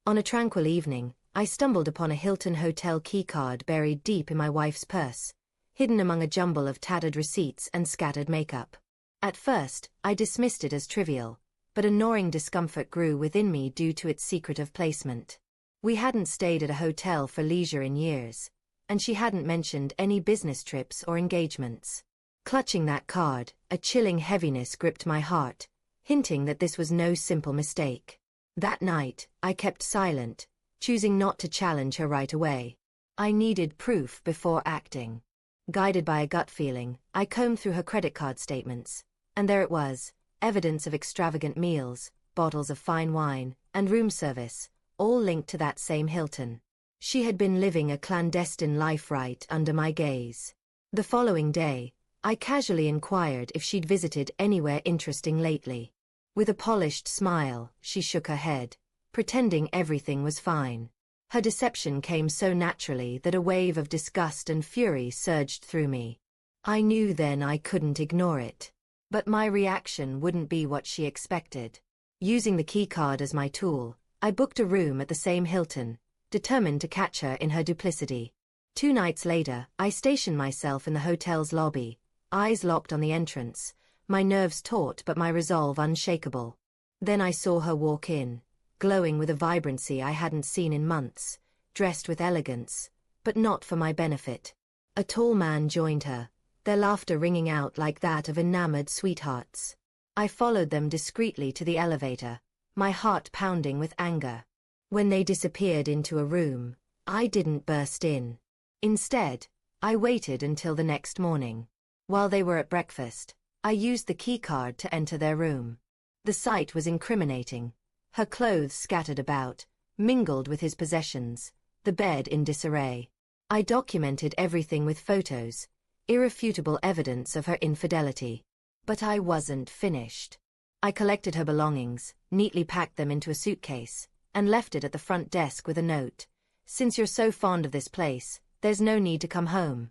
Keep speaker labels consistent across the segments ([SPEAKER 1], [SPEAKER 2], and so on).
[SPEAKER 1] On a tranquil evening, I stumbled upon a Hilton hotel keycard buried deep in my wife's purse, hidden among a jumble of tattered receipts and scattered makeup. At first, I dismissed it as trivial, but a gnawing discomfort grew within me due to its secretive placement. We hadn't stayed at a hotel for leisure in years, and she hadn't mentioned any business trips or engagements. Clutching that card, a chilling heaviness gripped my heart, hinting that this was no simple mistake. That night, I kept silent, choosing not to challenge her right away. I needed proof before acting. Guided by a gut feeling, I combed through her credit card statements, and there it was, evidence of extravagant meals, bottles of fine wine, and room service, all linked to that same Hilton. She had been living a clandestine life right under my gaze. The following day, I casually inquired if she'd visited anywhere interesting lately. With a polished smile, she shook her head, pretending everything was fine. Her deception came so naturally that a wave of disgust and fury surged through me. I knew then I couldn't ignore it. But my reaction wouldn't be what she expected. Using the keycard as my tool, I booked a room at the same Hilton, determined to catch her in her duplicity. 2 nights later, I stationed myself in the hotel's lobby, eyes locked on the entrance, my nerves taut but my resolve unshakable. Then I saw her walk in, glowing with a vibrancy I hadn't seen in months, dressed with elegance, but not for my benefit. A tall man joined her, their laughter ringing out like that of enamored sweethearts. I followed them discreetly to the elevator, my heart pounding with anger. When they disappeared into a room, I didn't burst in. Instead, I waited until the next morning. While they were at breakfast, I used the keycard to enter their room. The sight was incriminating. Her clothes scattered about, mingled with his possessions, the bed in disarray. I documented everything with photos, irrefutable evidence of her infidelity. But I wasn't finished. I collected her belongings, neatly packed them into a suitcase, and left it at the front desk with a note. "Since you're so fond of this place, there's no need to come home."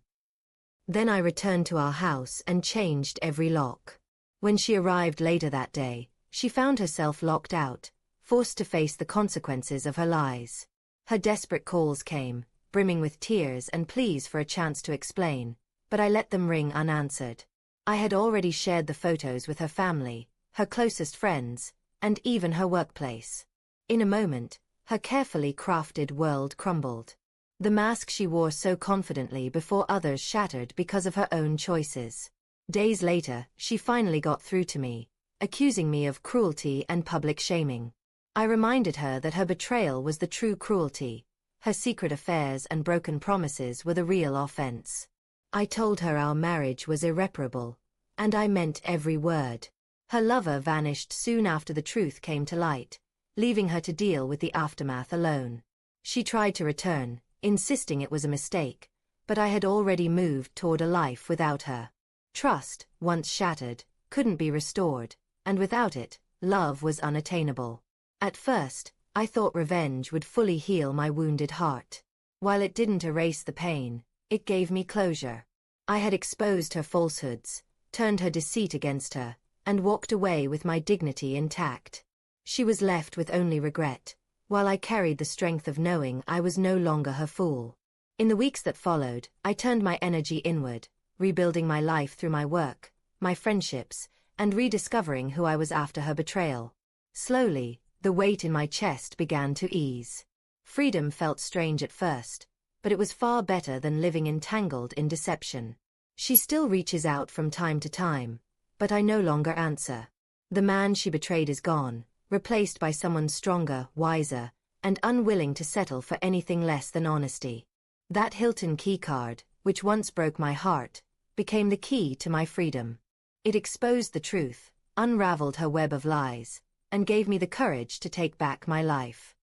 [SPEAKER 1] Then I returned to our house and changed every lock. When she arrived later that day, she found herself locked out, forced to face the consequences of her lies. Her desperate calls came, brimming with tears and pleas for a chance to explain, but I let them ring unanswered. I had already shared the photos with her family, her closest friends, and even her workplace. In a moment, her carefully crafted world crumbled. The mask she wore so confidently before others shattered because of her own choices. Days later, she finally got through to me, accusing me of cruelty and public shaming. I reminded her that her betrayal was the true cruelty, her secret affairs and broken promises were the real offense. I told her our marriage was irreparable, and I meant every word. Her lover vanished soon after the truth came to light, leaving her to deal with the aftermath alone. She tried to return, insisting it was a mistake, but I had already moved toward a life without her. Trust, once shattered, couldn't be restored, and without it, love was unattainable. At first, I thought revenge would fully heal my wounded heart. While it didn't erase the pain, it gave me closure. I had exposed her falsehoods, turned her deceit against her, and walked away with my dignity intact. She was left with only regret, while I carried the strength of knowing I was no longer her fool. In the weeks that followed, I turned my energy inward, rebuilding my life through my work, my friendships, and rediscovering who I was after her betrayal. Slowly, the weight in my chest began to ease. Freedom felt strange at first, but it was far better than living entangled in deception. She still reaches out from time to time, but I no longer answer. The man she betrayed is gone, replaced by someone stronger, wiser, and unwilling to settle for anything less than honesty. That Hilton keycard, which once broke my heart, became the key to my freedom. It exposed the truth, unraveled her web of lies, and gave me the courage to take back my life.